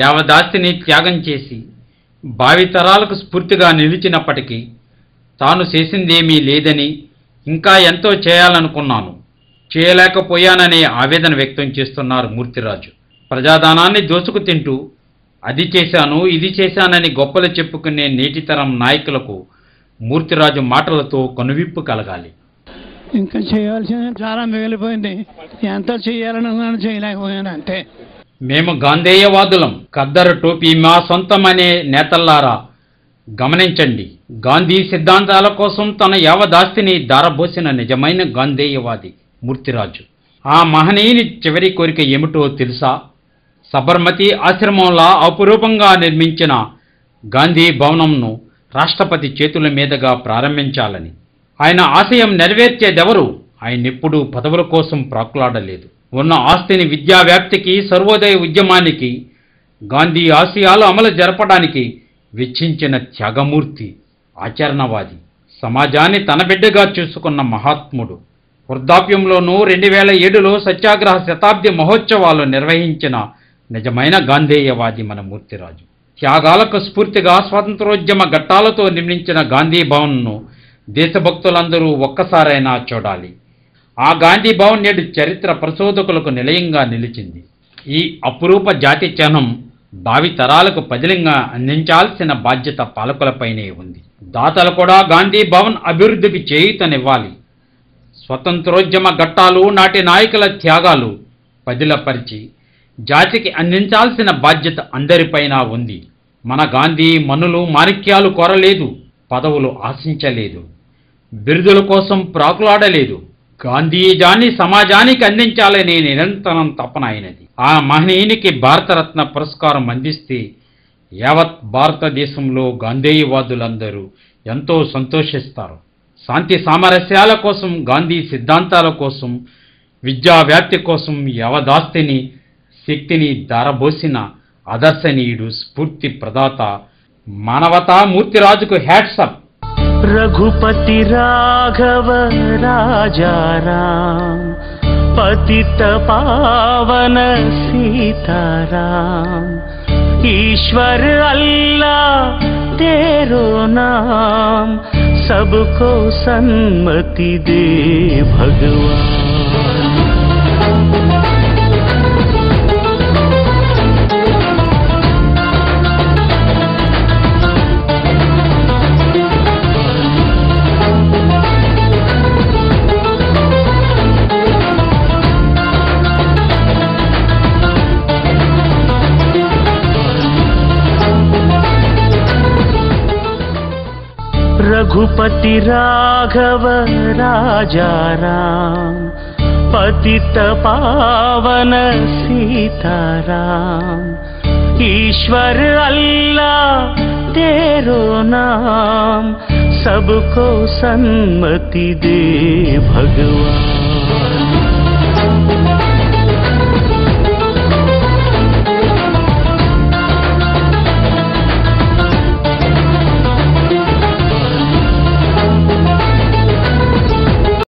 యావదాస్తిని త్యాగం చేసి భావితరాలకు స్ఫూర్తిగా నిలిచినప్పటికీ తాను చేసిందేమీ లేదని, ఇంకా ఎంతో చేయాలనుకున్నాను, చేయలేకపోయాననే ఆవేదన వ్యక్తం చేస్తున్నారు మూర్తిరాజు. ప్రజాదానాన్ని దోచుకు తింటూ అది చేశాను ఇది చేశానని గొప్పలు చెప్పుకునే నేటితరం నాయకులకు మూర్తిరాజు మాటలతో కనువిప్పు కలగాలి. ఇంకా చేయాల్సింది చాలా మిగిలిపోయింది. ఎంత చేయాలని చేయలేకపోయాను అంతే. మేము గాంధేయవాదులం, ఖద్దరు టోపీ మా సొంతమనే నేతల్లారా గమనించండి. గాంధీ సిద్ధాంతాల కోసం తన యావదాస్తిని దారబోసిన నిజమైన గాంధేయవాది మూర్తిరాజు. ఆ మహనీయుని చివరి కోరిక ఏమిటో తెలుసా? సబర్మతి ఆశ్రమంలా అపురూపంగా నిర్మించిన గాంధీ భవనంను రాష్ట్రపతి చేతుల మీదుగా ప్రారంభించాలని. ఆయన ఆశయం నెరవేర్చేదెవరు? ఆయన ఎప్పుడూ పదవుల కోసం ప్రాకులాడలేదు. ఉన్న ఆస్తిని విద్యావ్యాప్తికి, సర్వోదయ ఉద్యమానికి, గాంధీ ఆశయాలు అమలు జరపడానికి వెచ్చించిన త్యాగమూర్తి, ఆచరణవాది, సమాజాన్ని తన బిడ్డగా చూసుకున్న మహాత్ముడు. వృద్ధాప్యంలోనూ 2007లో సత్యాగ్రహ శతాబ్ది మహోత్సవాలు నిర్వహించిన నిజమైన గాంధేయవాది మన మూర్తిరాజు. త్యాగాలకు స్ఫూర్తిగా స్వాతంత్రోద్యమ ఘట్టాలతో నిర్మించిన గాంధీ భవన్ను దేశభక్తులందరూ ఒక్కసారైనా చూడాలి. ఆ గాంధీ భవన్ నేడు చరిత్ర పరిశోధకులకు నిలయంగా నిలిచింది. ఈ అపురూప జాతి చిహ్నం భావి తరాలకు పదిలంగా అందించాల్సిన బాధ్యత పాలకులపైనే ఉంది. దాతలు కూడా గాంధీ భవన్ అభివృద్ధికి చేయూతనివ్వాలి. స్వతంత్రోద్యమ ఘట్టాలు, నాటి నాయకుల త్యాగాలు పదిలపరిచి జాతికి అందించాల్సిన బాధ్యత అందరిపైన ఉంది. మన గాంధీ మనులు మాణిక్యాలు కోరలేదు, పదవులు ఆశించలేదు, బిరుదుల కోసం ప్రాకులాడలేదు. గాంధీజాన్ని సమాజానికి అందించాలనే నిరంతరం తపన అయినది. ఆ మహనీయునికి భారతరత్న పురస్కారం అందిస్తే యావత్ భారతదేశంలో గాంధేయవాదులందరూ ఎంతో సంతోషిస్తారు. శాంతి సామరస్యాల కోసం, గాంధీ సిద్ధాంతాల కోసం, విద్యా వ్యాప్తి కోసం యావదాస్తిని, శక్తిని దారబోసిన ఆదర్శనీయుడు, స్ఫూర్తి ప్రదాత, మానవతా మూర్తిరాజుకు హ్యాట్సప్. रघुपति राघव राजा राम, पतित पावन सीताराम, ईश्वर अल्लाह तेरो नाम, सबको सन्मति दे भगवान। रघुपति राघव राजा राम, पतित पावन सीताराम, ईश्वर अल्लाह तेरो नाम, सबको सन्मति दे भगवान।